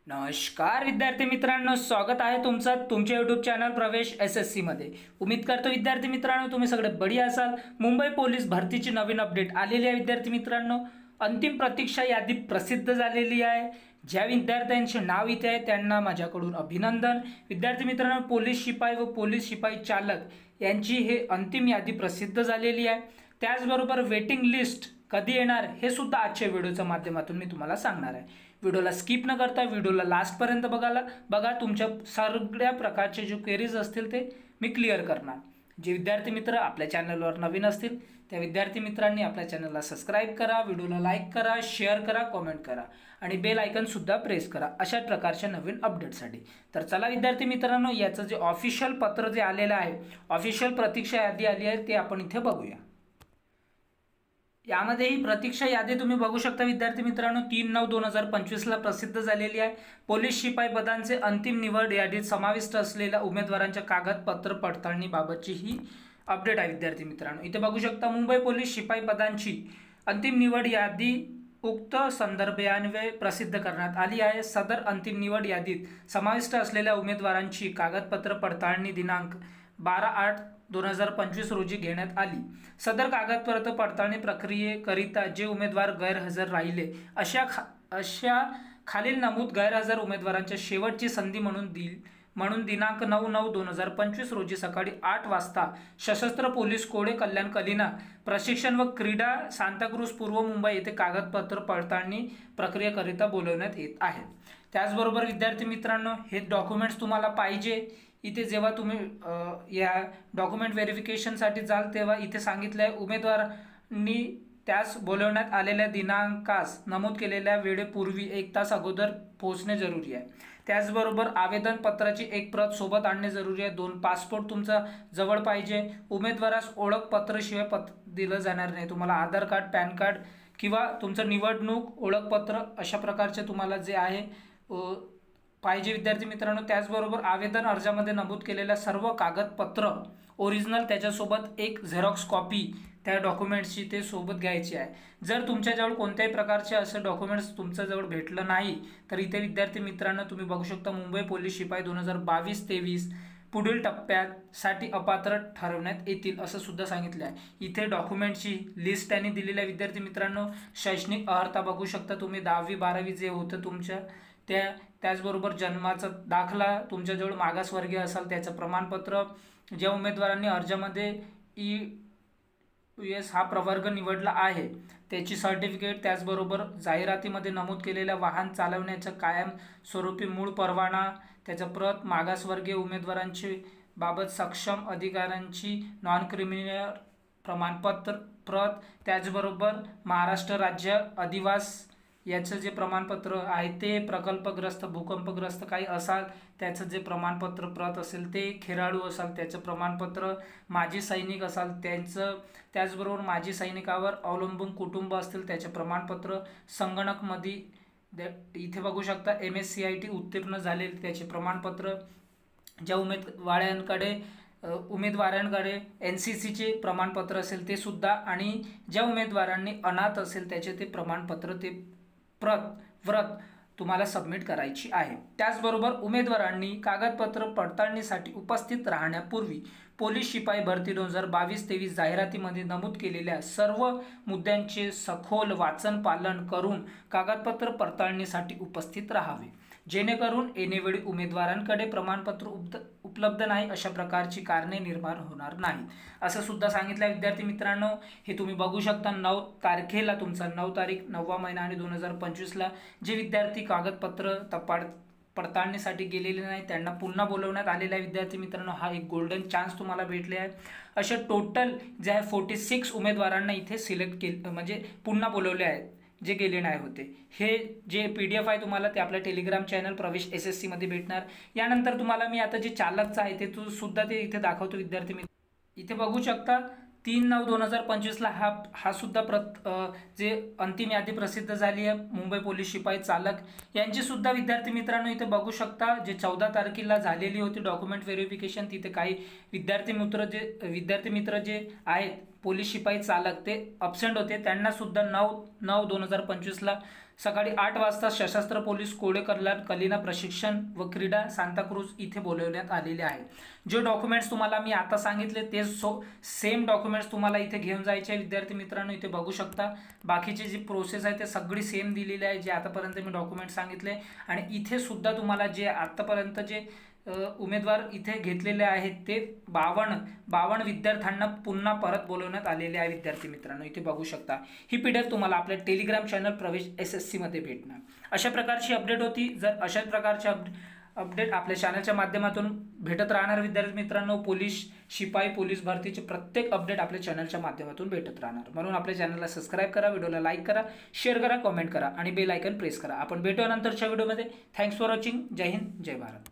नमस्कार विद्यार्थी मित्रांनो, स्वागत आहे तुमचं तुमच्या यूट्यूब चॅनल प्रवेश SSC मध्ये। उम्मीद करतो विद्यार्थी मित्रांनो तुम्ही सगळे बढिया असाल। मुंबई पोलीस भरतीची नवीन अपडेट आलेली आहे विद्यार्थी मित्रांनो। अंतिम प्रतीक्षा यादी प्रसिद्ध झालेली आहे। ज्या विद्यार्थ्यांचे नाव इथे आहे त्यांना माझ्याकडून अभिनंदन। विद्यार्थी मित्रांनो, पोलीस शिपाई व पोलीस शिपाई चालक यांची हे अंतिम यादी प्रसिद्ध झालेली आहे। त्याचबरोबर वेटिंग लिस्ट कधी येणार हे सुद्धा आजच्या व्हिडिओच्या माध्यमातून मी तुम्हाला सांगणार आहे। व्हिडिओला स्किप न करता व्हिडिओला लास्ट पर्यंत बघा। तुमच्या सगळ्या प्रकारचे जे क्वेरीज असतील ते मी क्लिअर करणार। जे विद्यार्थी मित्र आपल्या चॅनलवर नवीन असतील त्या विद्यार्थी मित्रांनी आपल्या चॅनलला सबस्क्राइब करा, व्हिडिओला लाईक करा, शेअर करा, कमेंट करा आणि बेल आयकॉन सुद्धा प्रेस करा अशा प्रकारच्या नवीन अपडेटसाठी। तर चला विद्यार्थी मित्रांनो, याचं जे ऑफिशियल पत्र जे आलेलं आहे, ऑफिशियल प्रतीक्षा यादी आली आहे ते आपण इथे बघूया। यामध्ये ही प्रतीक्षा यादी तुम्ही बघू शकता विद्यार्थी मित्रांनो, 3/9/2025 ला प्रसिद्ध झालेली आहे। पोलीस शिपाई पदांचे अंतिम निवड यादीत समाविष्ट असलेल्या उमेदवारांच्या कागदपत्र पडताळणीबाबतची ही अपडेट आहे विद्यार्थी मित्रांनो। इथे बघू शकता मुंबई पोलीस शिपाई पदांची अंतिम निवड यादी उक्त संदर्भान्वये प्रसिद्ध करण्यात आली आहे। सदर अंतिम निवड यादीत समाविष्ट असलेल्या उमेदवारांची कागदपत्र पडताळणी दिनांक 12/8/2025 रोजी घेण्यात आली। सदर कागदपत्र पडताळणी प्रक्रियेकरिता जे उमेदवार गैरहजर राहिले अशा खालील नमूद गैरहजर उमेदवारांच्या शेवटची संधी म्हणून दिनांक 9/9/2025 रोजी सकाळी 8 वाजता सशस्त्र पोलीस कोडे कल्याण कलिना प्रशिक्षण व क्रीडा सांताक्रूज पूर्व मुंबई येथे कागदपत्र पडताळणी प्रक्रियेकरिता बोलवण्यात येत आहे। त्याचबरोबर विद्यार्थी मित्रांनो, हे डॉक्युमेंट्स तुम्हाला पाहिजे इथे जेव्हा तुम्ही या डॉक्युमेंट व्हेरिफिकेशनसाठी जाल तेव्हा इथे सांगितले आहे उमेदवारांनी त्यास बोलवण्यात आलेल्या दिनांकास नमूद केलेल्या वेळेपूर्वी 1 तास अगोदर पोहोचणे जरुरी आहे। त्याचबरोबर आवेदन पत्राची एक प्रत सोबत आणणे जरुरी आहे। 2 पासपोर्ट तुमचा जवळ पाहिजे। उमेदवारास ओळखपत्र शिवाय दिलं जाणार नाही। तुम्हाला आधार कार्ड, पॅन कार्ड किंवा तुमचं निवडणूक ओळखपत्र अशा प्रकारचे तुम्हाला जे आहे पाहिजे विद्यार्थी मित्रांनो। त्याचबरोबर आवेदन अर्जामध्ये नमूद केलेल्या सर्व कागदपत्र ओरिजिनल त्याच्यासोबत एक झेरॉक्स कॉपी त्या डॉक्युमेंट्सची ते सोबत घ्यायची आहे। जर तुमच्याजवळ कोणत्याही प्रकारचे असे डॉक्युमेंट्स तुमच्याजवळ भेटलं नाही तर इथे विद्यार्थी मित्रांनो तुम्ही बघू शकता मुंबई पोलीस शिपाई 2022-23 पुढील टप्प्यासाठी अपात्र ठरवण्यात येतील असं सुद्धा सांगितलं आहे। इथे डॉक्युमेंटची लिस्ट त्यांनी दिलेली आहे विद्यार्थी मित्रांनो। शैक्षणिक अर्हता बघू शकता तुम्ही 10वी-12वी जे होतं तुमच्या त्याचबरोबर जन्माचा दाखला, तुमच्याजवळ मागासवर्गीय असाल त्याचं प्रमाणपत्र, ज्या उमेदवारांनी अर्जामध्ये EWS हा प्रवर्ग निवडला आहे त्याची सर्टिफिकेट, त्याचबरोबर जाहिरातीमध्ये नमूद केलेल्या वाहन चालवण्याचा कायम स्वरूपी मूळ परवाना, त्याचा प्रत, मागासवर्गीय उमेदवारांची बाबत सक्षम अधिकाऱ्यांची नॉन क्रिमिनल प्रमाणपत्र प्रत, त्याचबरोबर महाराष्ट्र राज्य अधिवास याचं जे प्रमाणपत्र आहे ते, प्रकल्पग्रस्त भूकंपग्रस्त काही असाल त्याचं जे प्रमाणपत्र प्रत असेल ते, खेळाडू असाल त्याचं प्रमाणपत्र, माजी सैनिक असाल त्यांचं, त्याचबरोबर माजी सैनिकावर अवलंबून कुटुंब असतील त्याचे प्रमाणपत्र, संगणकमध्ये इथे बघू शकता MSCIT उत्तीर्ण झाले त्याचे प्रमाणपत्र, ज्या उमेदवारांकडे NCCचे प्रमाणपत्र असेल ते सुद्धा, आणि ज्या उमेदवारांनी अनाथ असेल त्याचे ते प्रमाणपत्र ते व्रत तुम्हाला सबमिट करायची आहे। त्याचबरोबर उमेदवारांनी कागदपत्र पडताळणीसाठी उपस्थित राहण्यापूर्वी पोलीस शिपाई भरती 2022-23 जाहिरातीमध्ये नमूद केलेल्या सर्व मुद्द्यांचे सखोल वाचन पालन करून कागदपत्र पडताळणीसाठी उपस्थित राहावे, जेणेकरून येणेवेळी उमेदवारांकडे प्रमाणपत्र उपलब्ध नाही अशा प्रकारची कारणे निर्माण होणार नाहीत असं सुद्धा सांगितलं विद्यार्थी मित्रांनो। हे तुम्ही बघू शकता 9 तारखेला तुमचा 9 तारीख 9वा महिना आणि 2025 ला जे विद्यार्थी कागदपत्र पडताळणीसाठी गेलेले नाही त्यांना पुन्हा बोलवण्यात आलेला आहे विद्यार्थी मित्रांनो। हा एक गोल्डन चान्स तुम्हाला भेटले आहे। असे टोटल जे आहे 46 उमेदवारांना इथे सिलेक्ट केले म्हणजे पुन्हा बोलवले आहेत जे गेले नाही होते। हे जे PDF आहे तुम्हाला ते आपल्या टेलिग्राम चॅनल प्रवेश SSC मध्ये भेटणार। यानंतर तुम्हाला मी आता जे चालकचं आहे ते सुद्धा ते इथे दाखवतो विद्यार्थी मित्र। इथे बघू शकता 3/9/2025 ला हा सुद्धा जे अंतिम यादी प्रसिद्ध झाली आहे मुंबई पोलीस शिपाई चालक यांची सुद्धा विद्यार्थी मित्रांनो इथे बघू शकता। जे 14 तारखेला झालेली होती डॉक्युमेंट व्हेरिफिकेशन तिथे काही विद्यार्थी मित्र जे आहेत पोलीस शिपाई चालक ते अब्सेंट होते, त्यांना सुद्धा 9/9/2025 ला सकाळी 8 वाजता सशस्त्र पोलीस कोडे कलिना प्रशिक्षण व क्रीडा सांताक्रूज इथे बोलवण्यात आलेले आहे। जे डॉक्युमेंट्स तुम्हाला मी आता सांगितले ते सेम डॉक्युमेंट्स तुम्हाला इथे घेऊन जायचे विद्यार्थी मित्रांनो, इथे बघू शकता। बाकीची जी प्रोसेस आहे ते सगळी सेम दिलेली आहे जे आतापर्यंत मी डॉक्युमेंट सांगितले। आणि इथे सुद्धा तुम्हाला जे आतापर्यंत जे उमेदवार इथे घेतलेले आहेत ते 52 विद्यार्थ्यांना पुन्हा परत बोलवण्यात आलेले आहे विद्यार्थी मित्रांनो, इथे बघू शकता। ही पीडीएफ तुम्हाला आपल्या टेलिग्राम चॅनल प्रवेश SSC मध्ये भेटणार। अशा प्रकारची अपडेट होती। जर अशाच प्रकारचे अपडेट आपल्या चॅनलच्या माध्यमातून भेटत राहणार विद्यार्थी मित्रांनो, पोलीस शिपाई पोलीस भरतीचे प्रत्येक अपडेट आपल्या चॅनलच्या माध्यमातून भेटत राहणार। म्हणून आपल्या चॅनलला सबस्क्राइब करा, व्हिडिओला लाईक करा, शेअर करा, कमेंट करा आणि बेल आयकॉन प्रेस करा। आपण भेटूया नंतरच्या व्हिडिओमध्ये। Thanks for watching. जय हिंद, जय भारत।